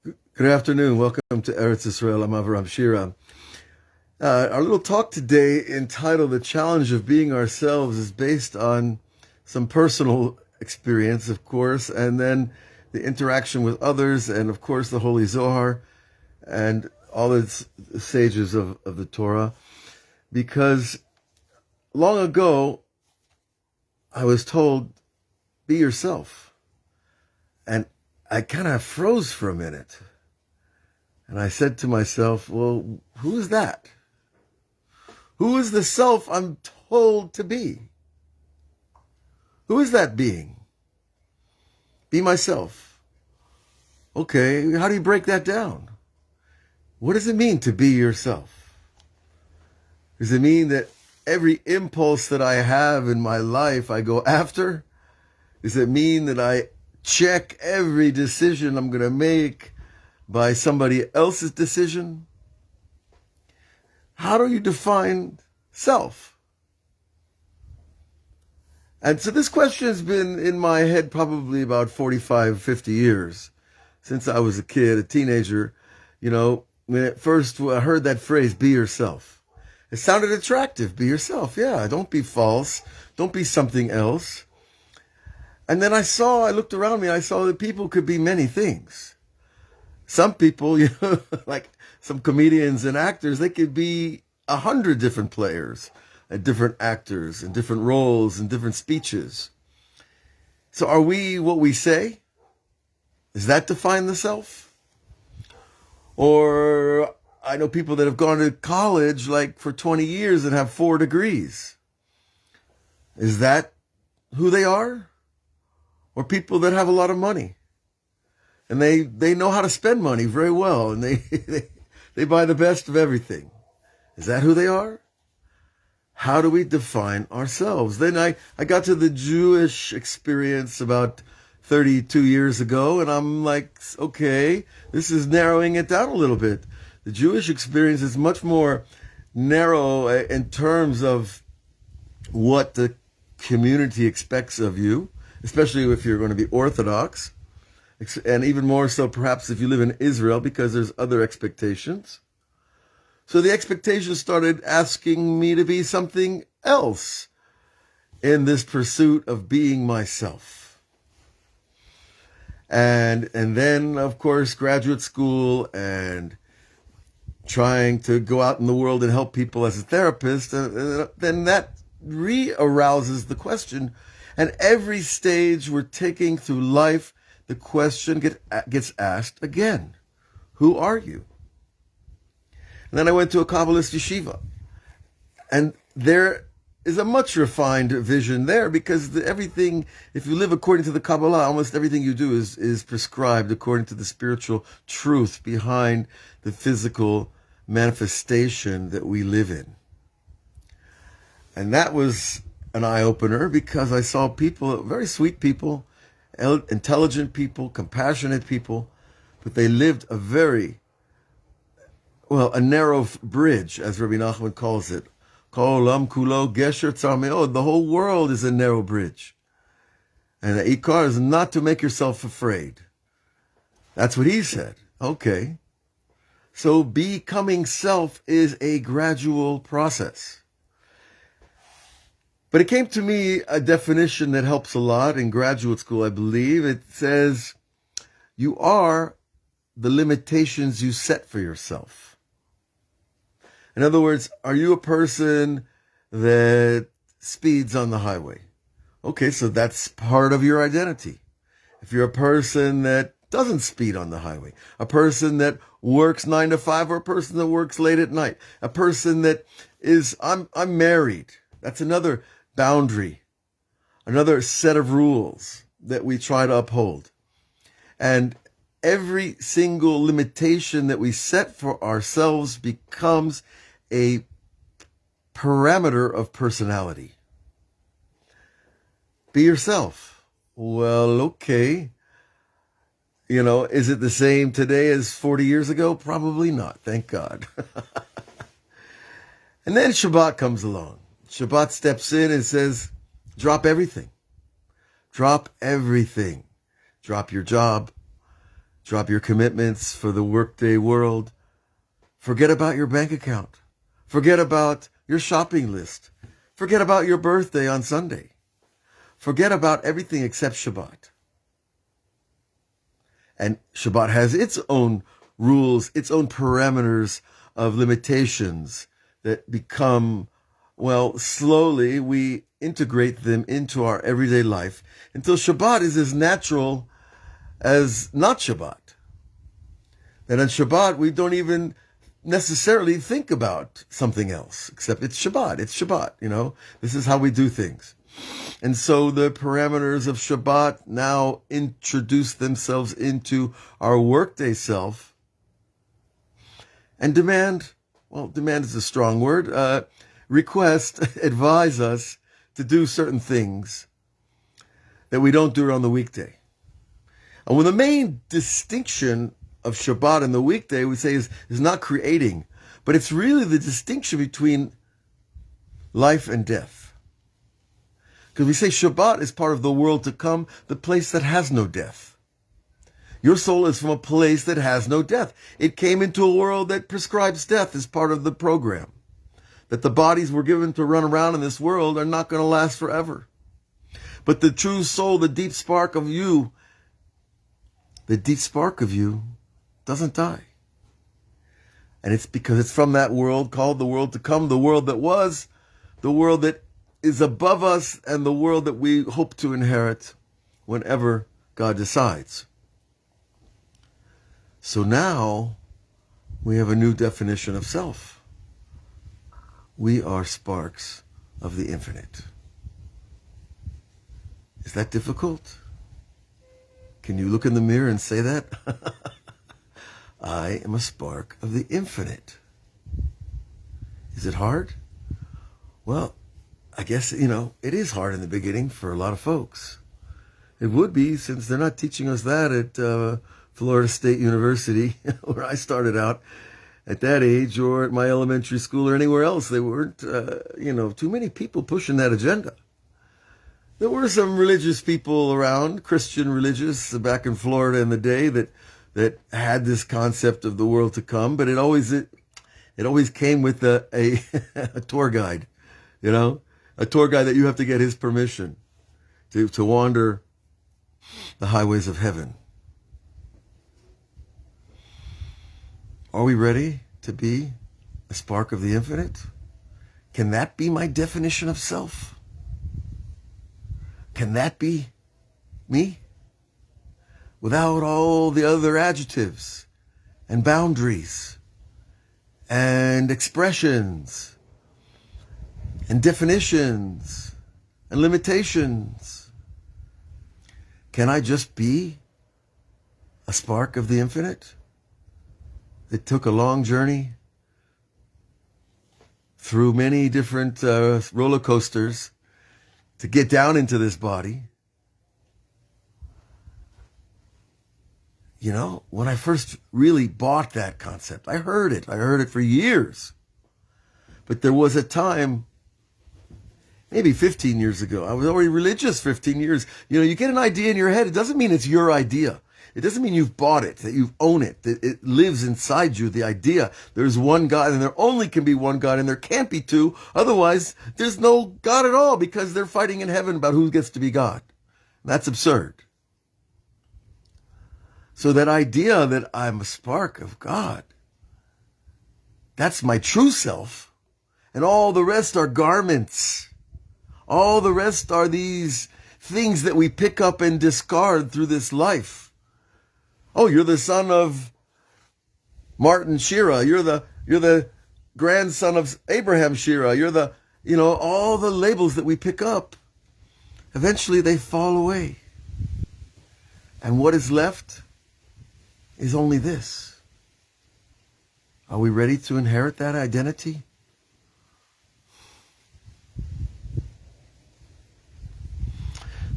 Good afternoon. Welcome to Eretz Israel. I'm Avraham Shira. Our little talk today, entitled "The Challenge of Being Ourselves," is based on some personal experience, of course, and then the interaction with others, and of course the Holy Zohar and all its sages of the Torah. Because long ago, I was told, "Be yourself," and I kind of froze for a minute. And I said to myself, well, who is that? Who is the self I'm told to be? Who is that being? Be myself. Okay, how do you break that down? What does it mean to be yourself? Does it mean that every impulse that I have in my life I go after? Does it mean that I check every decision I'm going to make by somebody else's decision? How do you define self? And so this question has been in my head probably about 45, 50 years, since I was a kid, a teenager. When at first I heard that phrase, be yourself, it sounded attractive. Be yourself. Yeah, don't be false. Don't be something else. And then I looked around me, I saw that people could be many things. Some people, like some comedians and actors, they could be 100 different players and different actors and different roles and different speeches. So are we what we say? Does that define the self? Or I know people that have gone to college like for 20 years and have 4 degrees. Is that who they are? Or people that have a lot of money? And they know how to spend money very well, and they buy the best of everything. Is that who they are? How do we define ourselves? Then I got to the Jewish experience about 32 years ago, and I'm like, okay, this is narrowing it down a little bit. The Jewish experience is much more narrow in terms of what the community expects of you, especially if you're going to be Orthodox. And even more so, perhaps, if you live in Israel, because there's other expectations. So the expectations started asking me to be something else in this pursuit of being myself. And then, of course, graduate school and trying to go out in the world and help people as a therapist, then that re-arouses the question. And every stage we're taking through life, the question gets asked again. Who are you? And then I went to a Kabbalist yeshiva. And there is a much refined vision there, because everything, if you live according to the Kabbalah, almost everything you do is prescribed according to the spiritual truth behind the physical manifestation that we live in. And that was an eye-opener, because I saw people, very sweet people, intelligent people, compassionate people, but they lived a narrow bridge, as Rabbi Nachman calls it. Kol olam kulo gesher tzar meod. The whole world is a narrow bridge. And the ikar is not to make yourself afraid. That's what he said. Okay. So becoming self is a gradual process. But it came to me a definition that helps a lot in graduate school, I believe. It says, you are the limitations you set for yourself. In other words, are you a person that speeds on the highway? Okay, so that's part of your identity. If you're a person that doesn't speed on the highway, a person that works 9 to 5, or a person that works late at night, a person that is, I'm married. That's another boundary, another set of rules that we try to uphold. And every single limitation that we set for ourselves becomes a parameter of personality. Be yourself. Well, okay. Is it the same today as 40 years ago? Probably not, thank God. And then Shabbat comes along. Shabbat steps in and says, drop everything. Drop everything. Drop your job. Drop your commitments for the workday world. Forget about your bank account. Forget about your shopping list. Forget about your birthday on Sunday. Forget about everything except Shabbat. And Shabbat has its own rules, its own parameters of limitations that become, well, slowly we integrate them into our everyday life until Shabbat is as natural as not Shabbat. That on Shabbat we don't even necessarily think about something else, except it's Shabbat. It's Shabbat, This is how we do things. And so the parameters of Shabbat now introduce themselves into our workday self and demand is a strong word, request, advise us to do certain things that we don't do on the weekday. And when the main distinction of Shabbat and the weekday, we say, is not creating, but it's really the distinction between life and death. Because we say Shabbat is part of the world to come, the place that has no death. Your soul is from a place that has no death. It came into a world that prescribes death as part of the program. That the bodies we're given to run around in this world are not going to last forever. But the true soul, the deep spark of you doesn't die. And it's because it's from that world called the world to come, the world that was, the world that is above us, and the world that we hope to inherit whenever God decides. So now we have a new definition of self. We are sparks of the infinite. Is that difficult? Can you look in the mirror and say that? I am a spark of the infinite. Is it hard? Well, I guess, it is hard in the beginning for a lot of folks. It would be, since they're not teaching us that at Florida State University, where I started out at that age, or at my elementary school, or anywhere else. They weren't, too many people pushing that agenda. There were some religious people around, Christian religious, back in Florida in the day that had this concept of the world to come, but it always came with a tour guide, a tour guide that you have to get his permission to wander the highways of heaven. Are we ready to be a spark of the infinite? Can that be my definition of self? Can that be me? Without all the other adjectives and boundaries and expressions and definitions and limitations. Can I just be a spark of the infinite? It took a long journey through many different roller coasters to get down into this body. When I first really bought that concept, I heard it for years. But there was a time, maybe 15 years ago, I was already religious 15 years. You get an idea in your head. It doesn't mean it's your idea. It doesn't mean you've bought it, that you own it, that it lives inside you, the idea. There's one God, and there only can be one God, and there can't be two. Otherwise, there's no God at all, because they're fighting in heaven about who gets to be God. That's absurd. So that idea that I'm a spark of God, that's my true self, and all the rest are garments. All the rest are these things that we pick up and discard through this life. Oh, you're the son of Martin Shira. You're the grandson of Abraham Shira. You're the, all the labels that we pick up. Eventually they fall away. And what is left is only this. Are we ready to inherit that identity?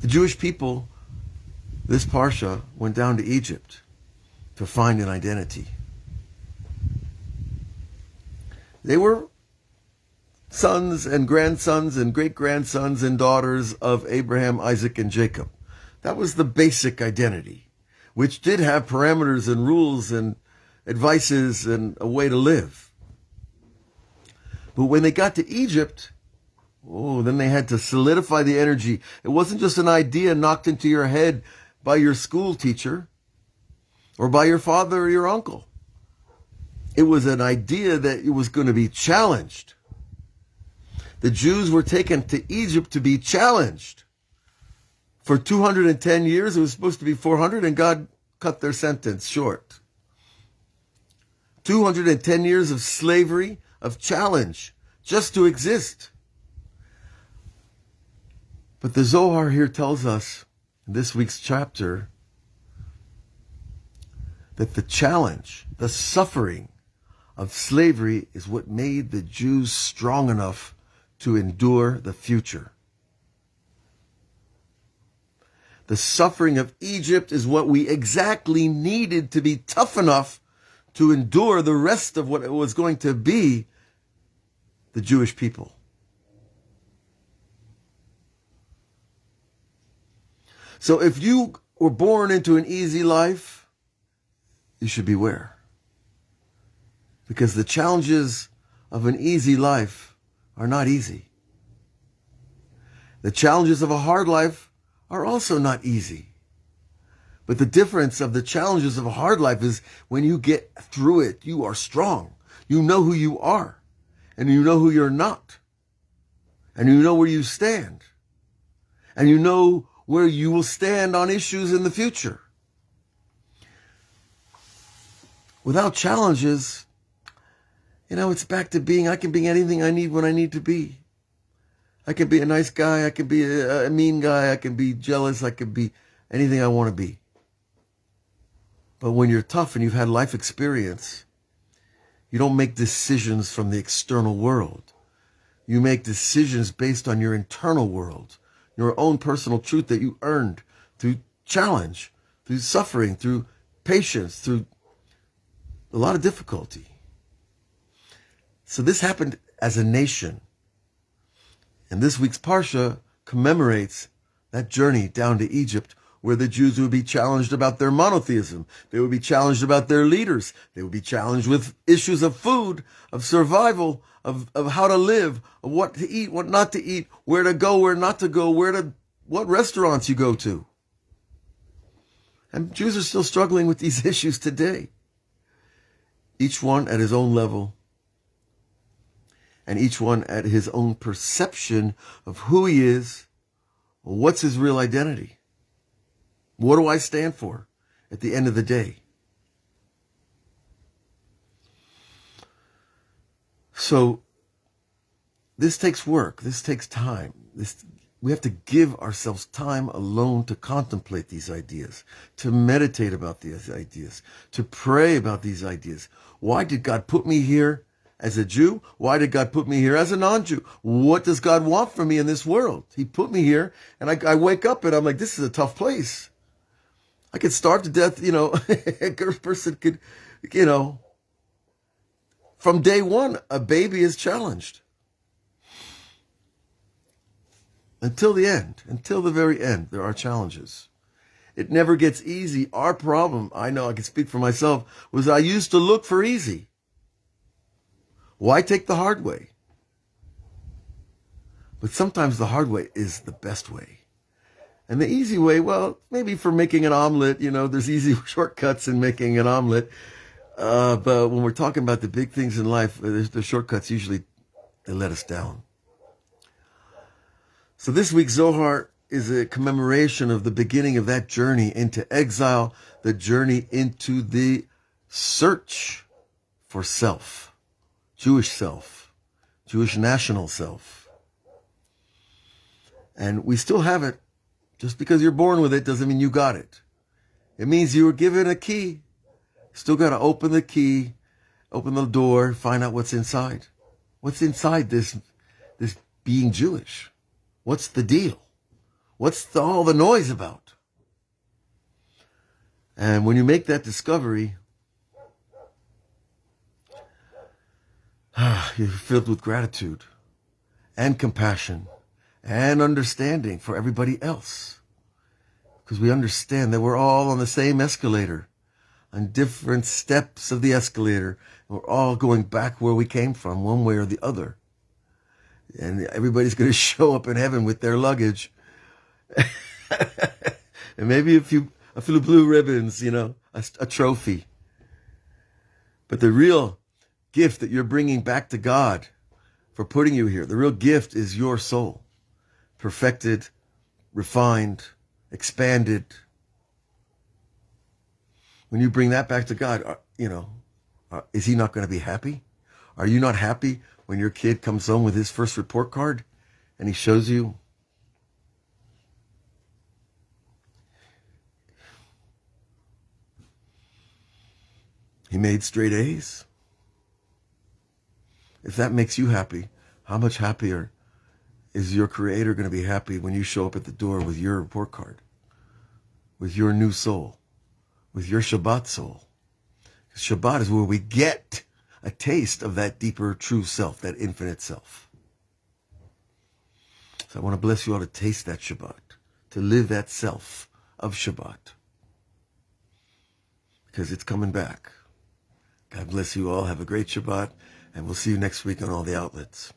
The Jewish people, this Parsha, went down to Egypt to find an identity. They were sons and grandsons and great-grandsons and daughters of Abraham, Isaac, and Jacob. That was the basic identity. which did have parameters and rules and advices and a way to live. But when they got to Egypt, then they had to solidify the energy. It wasn't just an idea knocked into your head by your school teacher or by your father or your uncle. It was an idea that it was going to be challenged. The Jews were taken to Egypt to be challenged. For 210 years, it was supposed to be 400, and God cut their sentence short. 210 years of slavery, of challenge, just to exist. But the Zohar here tells us, in this week's chapter, that the challenge, the suffering of slavery is what made the Jews strong enough to endure the future. The suffering of Egypt is what we exactly needed to be tough enough to endure the rest of what it was going to be the Jewish people. So if you were born into an easy life, you should beware. Because the challenges of an easy life are not easy. The challenges of a hard life are also not easy. But the difference of the challenges of a hard life is when you get through it, you are strong. You know who you are, and you know who you're not. And you know where you stand. And you know where you will stand on issues in the future. Without challenges, it's back to being, I can be anything I need when I need to be. I can be a nice guy, I can be a mean guy, I can be jealous, I can be anything I want to be. But when you're tough and you've had life experience, you don't make decisions from the external world. You make decisions based on your internal world, your own personal truth that you earned through challenge, through suffering, through patience, through a lot of difficulty. So this happened as a nation. And this week's Parsha commemorates that journey down to Egypt, where the Jews would be challenged about their monotheism. They would be challenged about their leaders. They would be challenged with issues of food, of survival, of how to live, of what to eat, what not to eat, where to go, where not to go, what restaurants you go to. And Jews are still struggling with these issues today. Each one at his own level, and each one at his own perception of who he is, what's his real identity. What do I stand for at the end of the day? So this takes work. This takes time. We have to give ourselves time alone to contemplate these ideas, to meditate about these ideas, to pray about these ideas. Why did God put me here as a Jew? Why did God put me here as a non-Jew? What does God want from me in this world? He put me here, and I wake up and I'm like, this is a tough place. I could starve to death, a person could, from day one, a baby is challenged. Until the end, until the very end, there are challenges. It never gets easy. Our problem, I know I can speak for myself, was I used to look for easy. Why take the hard way? But sometimes the hard way is the best way. And the easy way, well, maybe for making an omelet, there's easy shortcuts in making an omelet. But when we're talking about the big things in life, the shortcuts usually, they let us down. So this week's Zohar is a commemoration of the beginning of that journey into exile, the journey into the search for self, Jewish national self. And we still have it. Just because you're born with it doesn't mean you got it. It means you were given a key. Still got to open the key, open the door, find out what's inside. What's inside this being Jewish? What's the deal? What's all the noise about? And when you make that discovery, you're filled with gratitude and compassion and understanding for everybody else. because we understand that we're all on the same escalator, on different steps of the escalator. And we're all going back where we came from, one way or the other. And everybody's going to show up in heaven with their luggage. And maybe a few blue ribbons, a trophy. But the real gift that you're bringing back to God for putting you here, the real gift is your soul. Perfected, refined, expanded. When you bring that back to God, is he not going to be happy? Are you not happy when your kid comes home with his first report card and he shows you? He made straight A's. If that makes you happy, how much happier is your Creator going to be happy when you show up at the door with your report card, with your new soul, with your Shabbat soul? Because Shabbat is where we get a taste of that deeper, true self, that infinite self. So I want to bless you all to taste that Shabbat, to live that self of Shabbat, because it's coming back. God bless you all. Have a great Shabbat, and we'll see you next week on all the outlets.